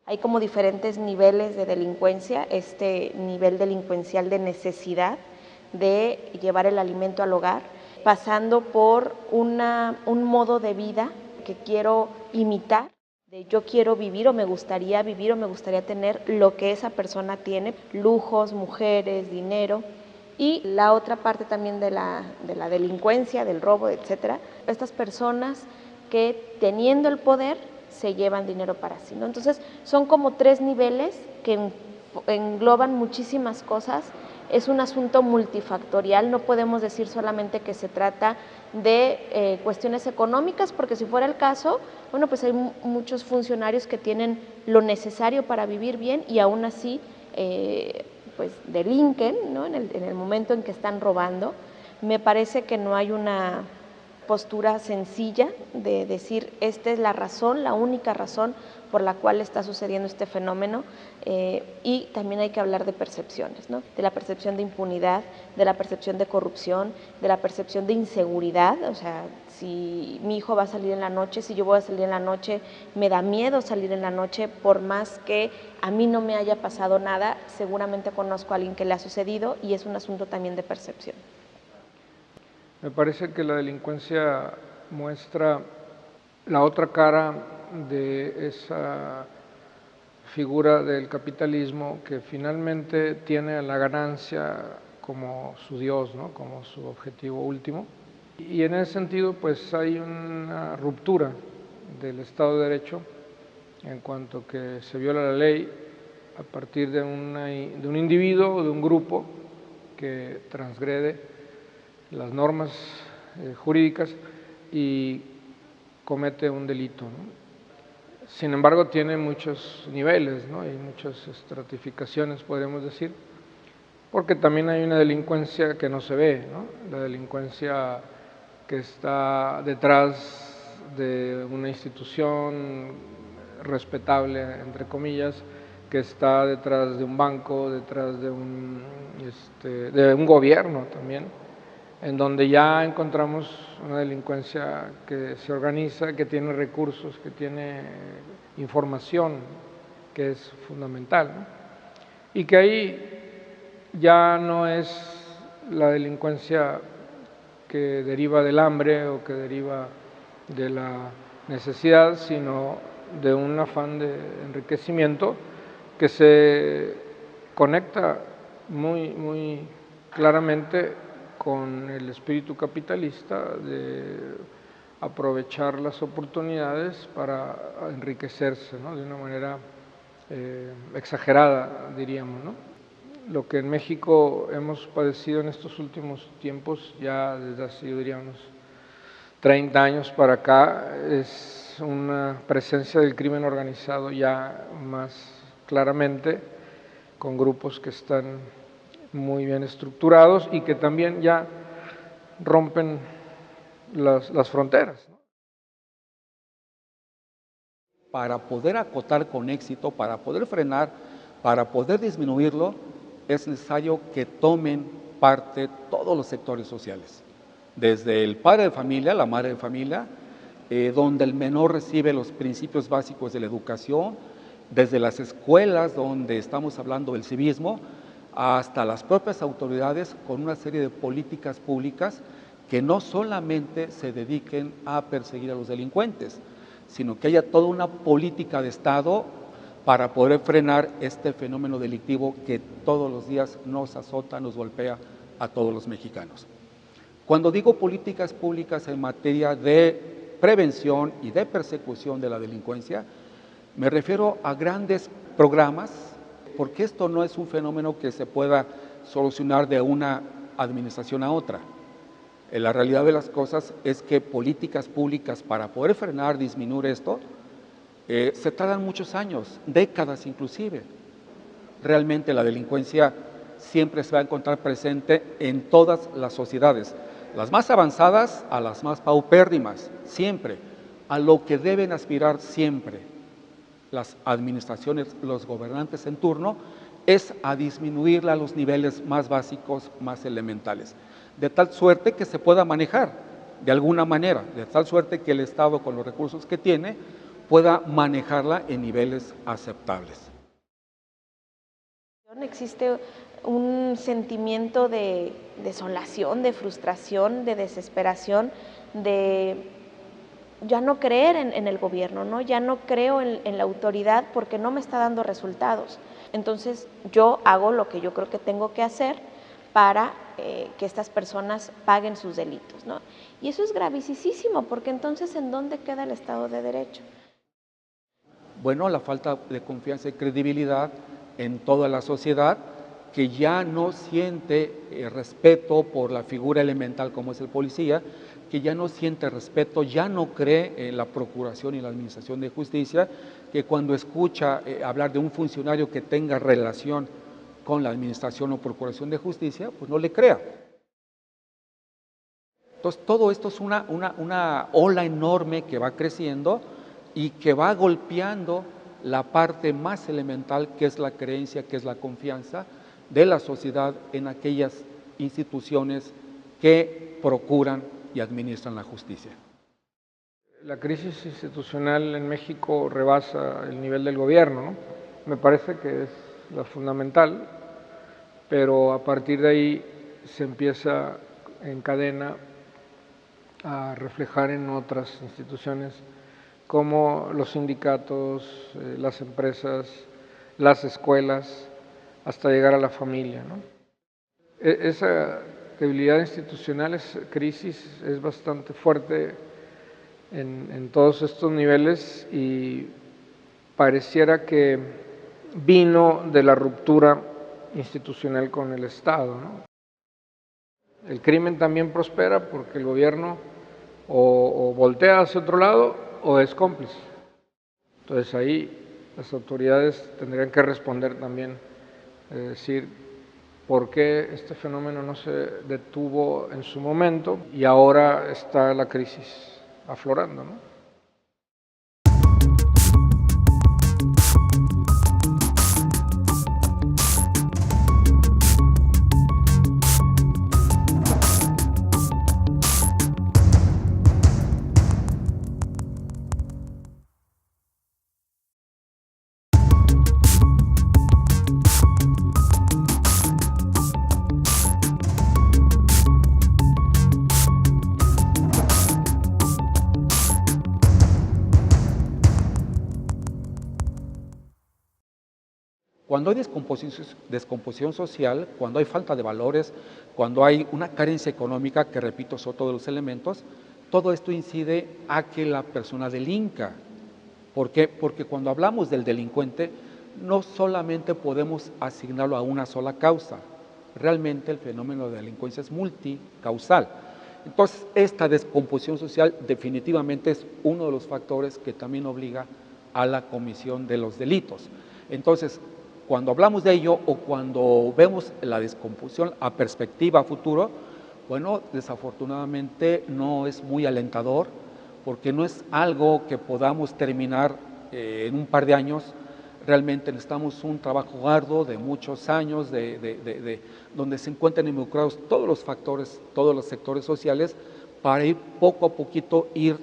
Hay como diferentes niveles de delincuencia, este nivel delincuencial de necesidad de llevar el alimento al hogar, pasando por un modo de vida que quiero imitar, de yo quiero vivir o me gustaría tener lo que esa persona tiene, lujos, mujeres, dinero. Y la otra parte también de la delincuencia, del robo, etcétera, estas personas que teniendo el poder se llevan dinero para sí, ¿no? Entonces son como 3 niveles que engloban muchísimas cosas. Es un asunto multifactorial, no podemos decir solamente que se trata de cuestiones económicas, porque si fuera el caso, bueno, pues hay muchos funcionarios que tienen lo necesario para vivir bien y aún así pues delinquen, ¿no? en el momento en que están robando. Me parece que no hay una postura sencilla de decir esta es la razón, la única razón por la cual está sucediendo este fenómeno, y también hay que hablar de percepciones, ¿no? De la percepción de impunidad, de la percepción de corrupción, de la percepción de inseguridad. O sea, si mi hijo va a salir en la noche, si yo voy a salir en la noche, me da miedo salir en la noche, por más que a mí no me haya pasado nada, seguramente conozco a alguien que le ha sucedido y es un asunto también de percepción. Me parece que la delincuencia muestra la otra cara de esa figura del capitalismo que finalmente tiene la ganancia como su Dios, ¿no? Como su objetivo último. Y en ese sentido, pues hay una ruptura del Estado de Derecho en cuanto que se viola la ley a partir de un individuo o de un grupo que transgrede las normas jurídicas y comete un delito, ¿no? Sin embargo, tiene muchos niveles, ¿no? Hay muchas estratificaciones, podríamos decir, porque también hay una delincuencia que no se ve, ¿no? La delincuencia que está detrás de una institución respetable, entre comillas, que está detrás de un banco, detrás de un gobierno también, en donde ya encontramos una delincuencia que se organiza, que tiene recursos, que tiene información, que es fundamental, ¿no? Y que ahí ya no es la delincuencia que deriva del hambre o que deriva de la necesidad, sino de un afán de enriquecimiento que se conecta muy claramente con el espíritu capitalista de aprovechar las oportunidades para enriquecerse, ¿no? De una manera exagerada, diríamos, ¿no? Lo que en México hemos padecido en estos últimos tiempos, ya desde hace, yo diría, unos 30 años para acá, es una presencia del crimen organizado ya más claramente, con grupos que están muy bien estructurados y que también ya rompen las fronteras, ¿no? Para poder acotar con éxito, para poder frenar, para poder disminuirlo, es necesario que tomen parte todos los sectores sociales. Desde el padre de familia, la madre de familia, donde el menor recibe los principios básicos de la educación, desde las escuelas donde estamos hablando del civismo, hasta las propias autoridades con una serie de políticas públicas que no solamente se dediquen a perseguir a los delincuentes, sino que haya toda una política de Estado para poder frenar este fenómeno delictivo que todos los días nos azota, nos golpea a todos los mexicanos. Cuando digo políticas públicas en materia de prevención y de persecución de la delincuencia, me refiero a grandes programas, porque esto no es un fenómeno que se pueda solucionar de una administración a otra. La realidad de las cosas es que políticas públicas para poder frenar, disminuir esto, se tardan muchos años, décadas inclusive. Realmente la delincuencia siempre se va a encontrar presente en todas las sociedades, las más avanzadas a las más paupérrimas, siempre, a lo que deben aspirar siempre las administraciones, los gobernantes en turno, es a disminuirla a los niveles más básicos, más elementales, de tal suerte que se pueda manejar de alguna manera, de tal suerte que el Estado con los recursos que tiene pueda manejarla en niveles aceptables. Existe un sentimiento de desolación, de frustración, de desesperación, de ya no creer en el gobierno, ¿no? Ya no creo en la autoridad porque no me está dando resultados. Entonces yo hago lo que yo creo que tengo que hacer para que estas personas paguen sus delitos, ¿no? Y eso es gravísimo, porque entonces ¿en dónde queda el Estado de Derecho? Bueno, la falta de confianza y credibilidad en toda la sociedad, que ya no siente respeto por la figura elemental como es el policía, que ya no siente respeto, ya no cree en la procuración y la administración de justicia, que cuando escucha hablar de un funcionario que tenga relación con la administración o procuración de justicia, pues no le crea. Entonces, todo esto es una ola enorme que va creciendo y que va golpeando la parte más elemental, que es la creencia, que es la confianza de la sociedad en aquellas instituciones que procuran y administran la justicia. La crisis institucional en México rebasa el nivel del gobierno, ¿no? Me parece que es la fundamental, pero a partir de ahí se empieza en cadena a reflejar en otras instituciones como los sindicatos, las empresas, las escuelas, hasta llegar a la familia, ¿no? Esa debilidad institucional, esa crisis es bastante fuerte en todos estos niveles y pareciera que vino de la ruptura institucional con el Estado, ¿no? El crimen también prospera porque el gobierno o voltea hacia otro lado o es cómplice. Entonces ahí las autoridades tendrían que responder también, decir por qué este fenómeno no se detuvo en su momento y ahora está la crisis aflorando, ¿no? Cuando hay descomposición social, cuando hay falta de valores, cuando hay una carencia económica, que repito son todos los elementos, todo esto incide a que la persona delinca. ¿Por qué? Porque cuando hablamos del delincuente, no solamente podemos asignarlo a una sola causa, realmente el fenómeno de delincuencia es multicausal. Entonces, esta descomposición social definitivamente es uno de los factores que también obliga a la comisión de los delitos. Entonces, cuando hablamos de ello o cuando vemos la descomposición a perspectiva futuro, bueno, desafortunadamente no es muy alentador porque no es algo que podamos terminar en un par de años. Realmente necesitamos un trabajo arduo de muchos años, donde se encuentran involucrados todos los factores, todos los sectores sociales, para ir poco a poquito ir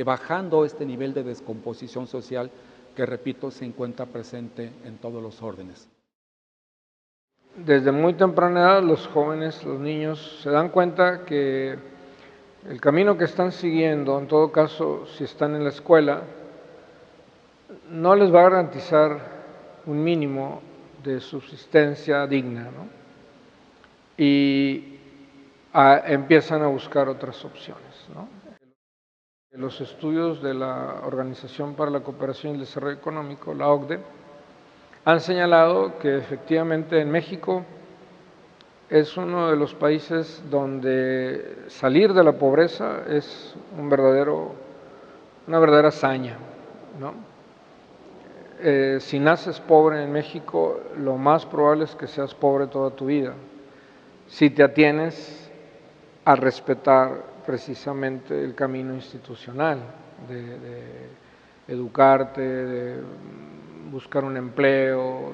bajando este nivel de descomposición social que, repito, se encuentra presente en todos los órdenes. Desde muy temprana edad los jóvenes, los niños, se dan cuenta que el camino que están siguiendo, en todo caso, si están en la escuela, no les va a garantizar un mínimo de subsistencia digna, ¿no? Y empiezan a buscar otras opciones, ¿no? Los estudios de la Organización para la Cooperación y el Desarrollo Económico, la OCDE, han señalado que efectivamente en México es uno de los países donde salir de la pobreza es una verdadera hazaña, ¿no? Si naces pobre en México, lo más probable es que seas pobre toda tu vida, si te atienes a respetar precisamente el camino institucional de educarte, de buscar un empleo,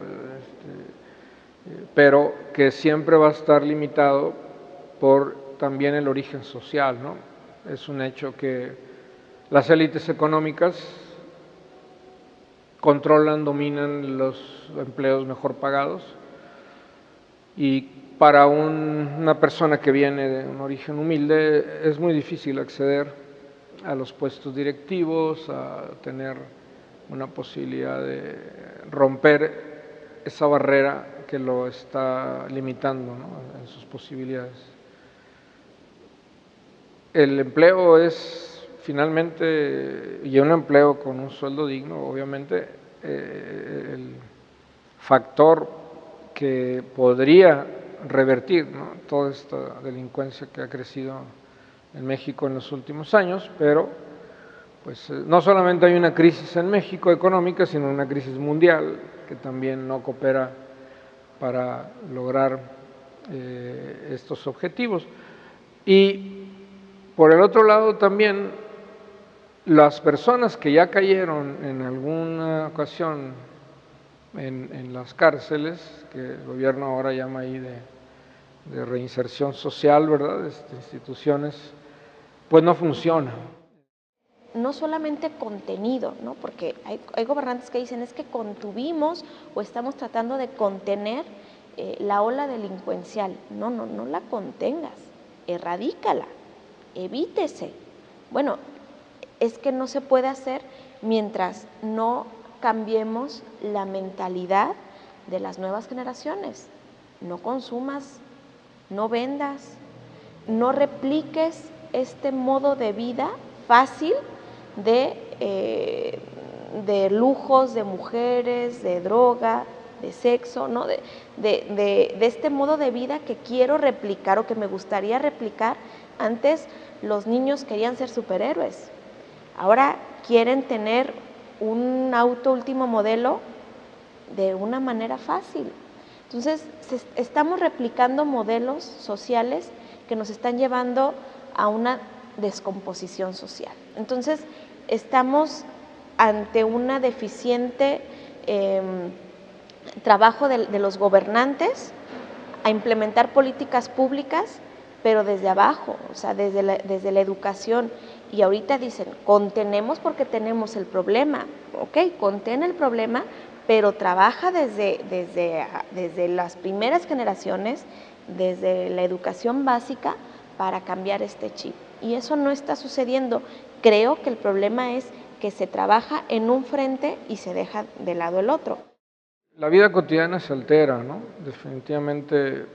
pero que siempre va a estar limitado por también el origen social, ¿no? Es un hecho que las élites económicas controlan, dominan los empleos mejor pagados, y para una persona que viene de un origen humilde es muy difícil acceder a los puestos directivos, a tener una posibilidad de romper esa barrera que lo está limitando, ¿no?, en sus posibilidades. El empleo es finalmente, y un empleo con un sueldo digno, obviamente, el factor que podría revertir, ¿no?, toda esta delincuencia que ha crecido en México en los últimos años, pero pues no solamente hay una crisis en México económica, sino una crisis mundial que también no coopera para lograr estos objetivos. Y por el otro lado también, las personas que ya cayeron en alguna ocasión en las cárceles, que el gobierno ahora llama ahí de reinserción social, ¿verdad?, instituciones, pues no funciona. No solamente contenido, ¿no?, porque hay gobernantes que dicen es que contuvimos o estamos tratando de contener la ola delincuencial. No la contengas, erradícala, evítese. Bueno, es que no se puede hacer mientras no cambiemos la mentalidad de las nuevas generaciones. No consumas, no vendas, no repliques este modo de vida fácil de lujos, de mujeres, de droga, de sexo, ¿no?, de este modo de vida que quiero replicar o que me gustaría replicar. Antes los niños querían ser superhéroes, ahora quieren tener un auto último modelo de una manera fácil. Entonces, estamos replicando modelos sociales que nos están llevando a una descomposición social. Entonces, estamos ante una deficiente trabajo de los gobernantes a implementar políticas públicas, pero desde abajo, o sea, desde la educación. Y ahorita dicen, contenemos porque tenemos el problema. Ok, contén el problema, pero trabaja desde las primeras generaciones, desde la educación básica, para cambiar este chip. Y eso no está sucediendo. Creo que el problema es que se trabaja en un frente y se deja de lado el otro. La vida cotidiana se altera, ¿no? Definitivamente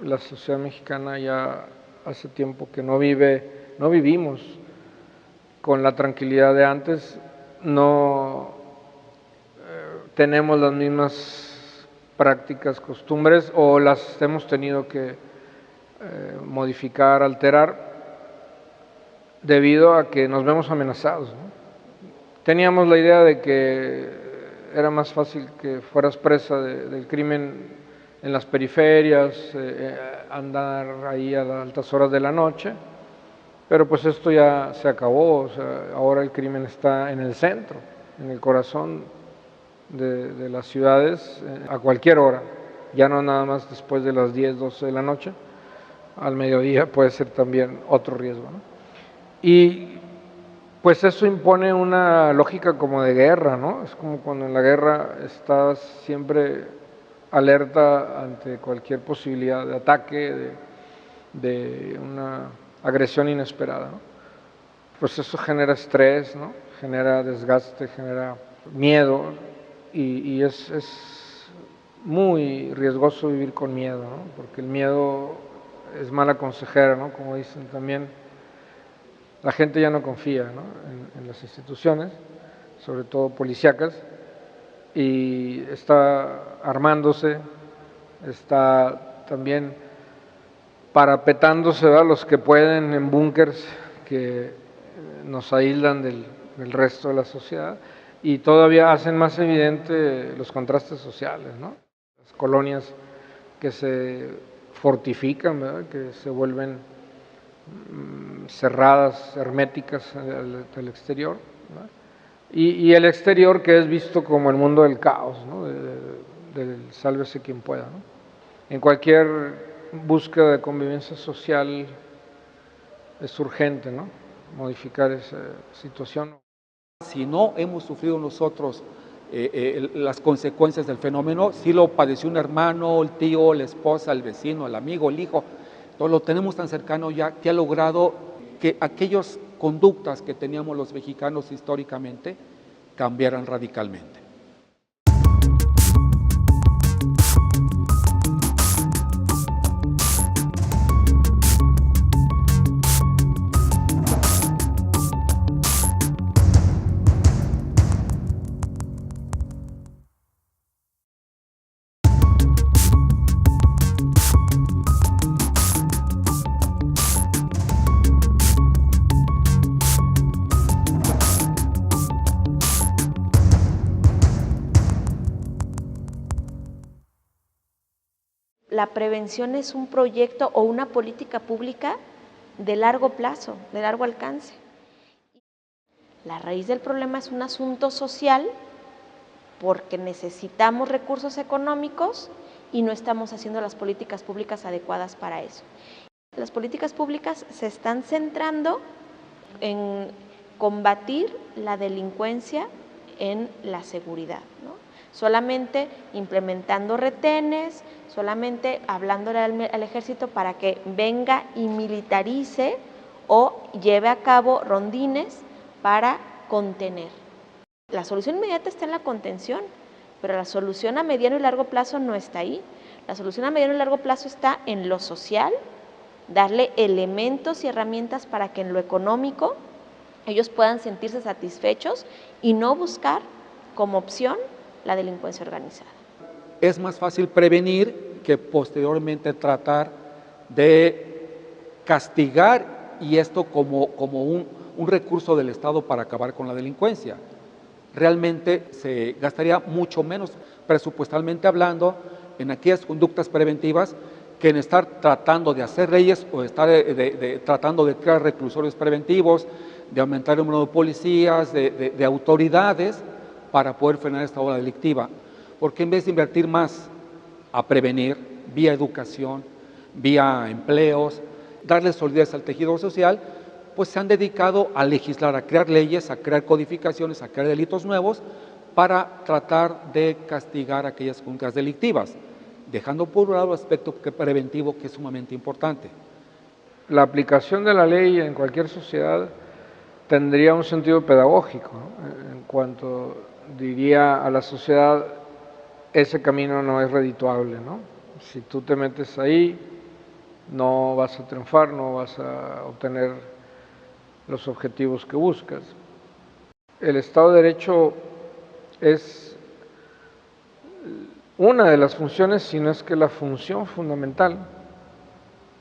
la sociedad mexicana ya hace tiempo que no vivimos con la tranquilidad de antes, no tenemos las mismas prácticas, costumbres, o las hemos tenido que modificar, alterar, debido a que nos vemos amenazados, ¿no? Teníamos la idea de que era más fácil que fueras presa del crimen en las periferias, andar ahí a las altas horas de la noche, pero pues esto ya se acabó. O sea, ahora el crimen está en el centro, en el corazón de las ciudades, a cualquier hora, ya no nada más después de las 10, 12 de la noche, al mediodía puede ser también otro riesgo, ¿no? Y pues eso impone una lógica como de guerra, ¿no? Es como cuando en la guerra estás siempre alerta ante cualquier posibilidad de ataque, de una agresión inesperada, ¿no? Pues eso genera estrés, ¿no?, genera desgaste, genera miedo, y es muy riesgoso vivir con miedo, ¿no?, porque el miedo es mala consejera, ¿no?, como dicen también. La gente ya no confía, ¿no?, en las instituciones, sobre todo policíacas, y está armándose, está también parapetándose, ¿verdad?, los que pueden, en búnkers que nos aíslan del resto de la sociedad, y todavía hacen más evidente los contrastes sociales, ¿no? Las colonias que se fortifican, ¿verdad?, que se vuelven cerradas, herméticas al exterior, ¿no?, y el exterior que es visto como el mundo del caos, ¿no?, del sálvese quien pueda, ¿no? En cualquier búsqueda de convivencia social es urgente, ¿no?, modificar esa situación. Si no hemos sufrido nosotros las consecuencias del fenómeno. Sí lo padeció un hermano, el tío, la esposa, el vecino, el amigo, el hijo. Entonces lo tenemos tan cercano ya que ha logrado que aquellas conductas que teníamos los mexicanos históricamente cambiaran radicalmente. La prevención es un proyecto o una política pública de largo plazo, de largo alcance. La raíz del problema es un asunto social porque necesitamos recursos económicos y no estamos haciendo las políticas públicas adecuadas para eso. Las políticas públicas se están centrando en combatir la delincuencia en la seguridad, ¿no? Solamente implementando retenes, solamente hablándole al ejército para que venga y militarice o lleve a cabo rondines para contener. La solución inmediata está en la contención, pero la solución a mediano y largo plazo no está ahí. La solución a mediano y largo plazo está en lo social, darle elementos y herramientas para que en lo económico ellos puedan sentirse satisfechos y no buscar como opción la delincuencia organizada. Es más fácil prevenir que posteriormente tratar de castigar, y esto como un recurso del Estado para acabar con la delincuencia. Realmente se gastaría mucho menos presupuestalmente hablando en aquellas conductas preventivas que en estar tratando de hacer leyes o estar tratando de crear reclusorios preventivos, de aumentar el número de policías, de autoridades para poder frenar esta ola delictiva. Porque en vez de invertir más a prevenir, vía educación, vía empleos, darle solidez al tejido social, pues se han dedicado a legislar, a crear leyes, a crear codificaciones, a crear delitos nuevos para tratar de castigar aquellas conductas delictivas, dejando por un lado el aspecto preventivo, que es sumamente importante. La aplicación de la ley en cualquier sociedad tendría un sentido pedagógico, ¿no? En cuanto diría a la sociedad, ese camino no es redituable, ¿no? Si tú te metes ahí, no vas a triunfar, no vas a obtener los objetivos que buscas. El Estado de Derecho es una de las funciones, si no es que la función fundamental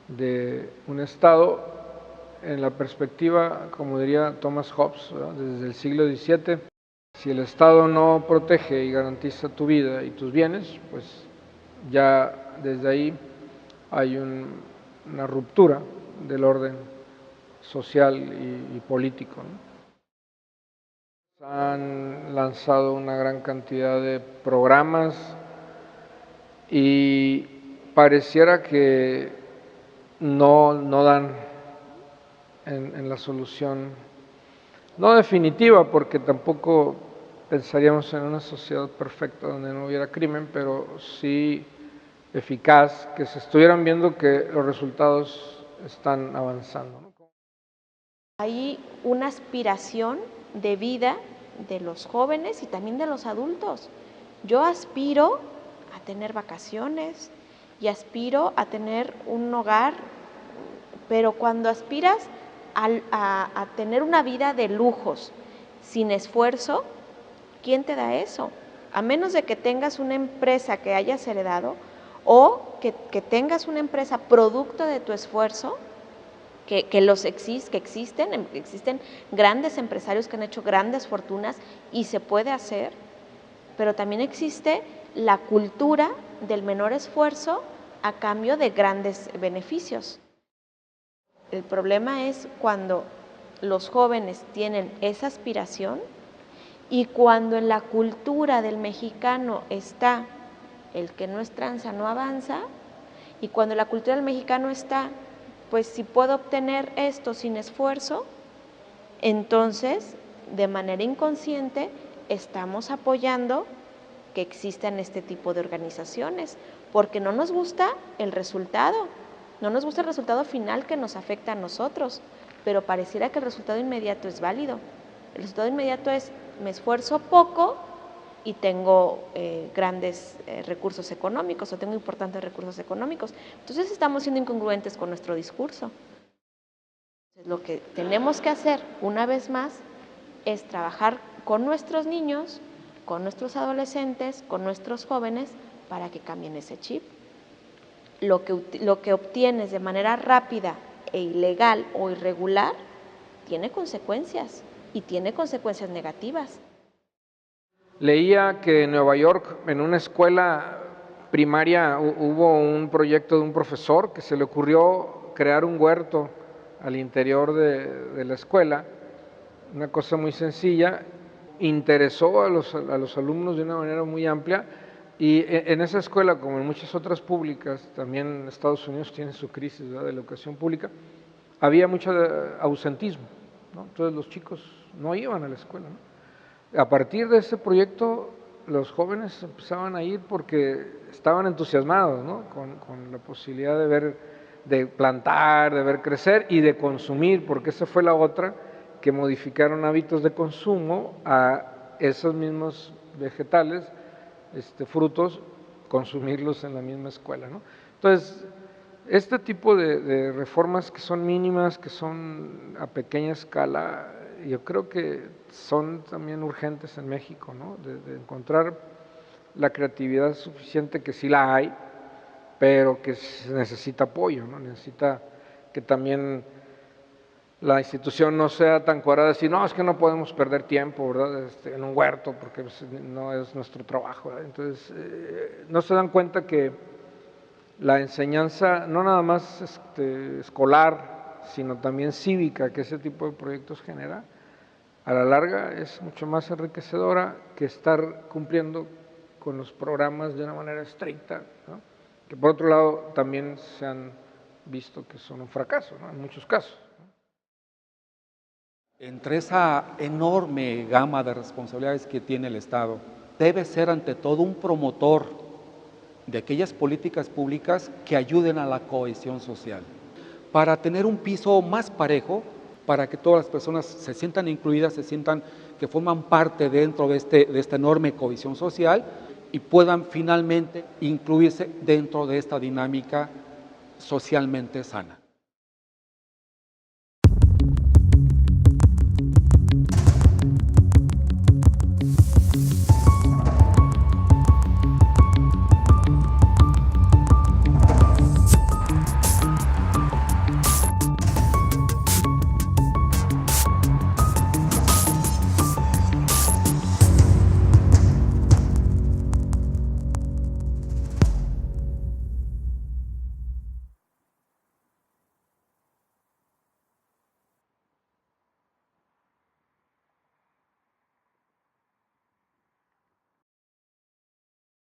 de un Estado en la perspectiva, como diría Thomas Hobbes, ¿verdad?, desde el siglo XVII. Si el Estado no protege y garantiza tu vida y tus bienes, pues ya desde ahí hay una ruptura del orden social y político, ¿no? Han lanzado una gran cantidad de programas y pareciera que no dan en la solución, no definitiva, porque tampoco pensaríamos en una sociedad perfecta donde no hubiera crimen, pero sí eficaz, que se estuvieran viendo que los resultados están avanzando, ¿no? Hay una aspiración de vida de los jóvenes y también de los adultos. Yo aspiro a tener vacaciones y aspiro a tener un hogar, pero cuando aspiras a tener una vida de lujos sin esfuerzo, ¿quién te da eso? A menos de que tengas una empresa que hayas heredado o que tengas una empresa producto de tu esfuerzo, que existen grandes empresarios que han hecho grandes fortunas y se puede hacer, pero también existe la cultura del menor esfuerzo a cambio de grandes beneficios. El problema es cuando los jóvenes tienen esa aspiración y cuando en la cultura del mexicano está el que no es tranza no avanza, y cuando en la cultura del mexicano está, pues si puedo obtener esto sin esfuerzo, entonces de manera inconsciente estamos apoyando que existan este tipo de organizaciones, porque no nos gusta el resultado, no nos gusta el resultado final que nos afecta a nosotros, pero pareciera que el resultado inmediato es válido. El resultado inmediato es, me esfuerzo poco y tengo grandes recursos económicos o tengo importantes recursos económicos. Entonces estamos siendo incongruentes con nuestro discurso. Lo que tenemos que hacer, una vez más, es trabajar con nuestros niños, con nuestros adolescentes, con nuestros jóvenes, para que cambien ese chip. Lo que obtienes de manera rápida e ilegal o irregular tiene consecuencias y tiene consecuencias negativas. Leía que en Nueva York, en una escuela primaria, hubo un proyecto de un profesor que se le ocurrió crear un huerto al interior de la escuela, una cosa muy sencilla, interesó a los alumnos de una manera muy amplia, y en esa escuela, como en muchas otras públicas, también en Estados Unidos tiene su crisis, ¿verdad?, de la educación pública, había mucho ausentismo, ¿no? Entonces los chicos no iban a la escuela, ¿no? A partir de ese proyecto, los jóvenes empezaban a ir porque estaban entusiasmados, ¿no?, con la posibilidad de ver, de plantar, de ver crecer y de consumir, porque esa fue la otra, que modificaron hábitos de consumo a esos mismos vegetales, frutos, consumirlos en la misma escuela, ¿no? Entonces, este tipo de reformas que son mínimas, que son a pequeña escala, yo creo que son también urgentes en México, ¿no?, de encontrar la creatividad suficiente, que sí la hay, pero que necesita apoyo, ¿no? Necesita que también la institución no sea tan cuadrada de decir, no, es que no podemos perder tiempo, ¿verdad?, en un huerto, porque no es nuestro trabajo, ¿verdad? Entonces, no se dan cuenta que la enseñanza, no nada más escolar, sino también cívica, que ese tipo de proyectos genera, a la larga es mucho más enriquecedora que estar cumpliendo con los programas de una manera estricta, ¿no?, que por otro lado también se han visto que son un fracaso, ¿no?, en muchos casos. Entre esa enorme gama de responsabilidades que tiene el Estado, debe ser ante todo un promotor de aquellas políticas públicas que ayuden a la cohesión social, para tener un piso más parejo, para que todas las personas se sientan incluidas, se sientan que forman parte dentro de esta enorme cohesión social y puedan finalmente incluirse dentro de esta dinámica socialmente sana.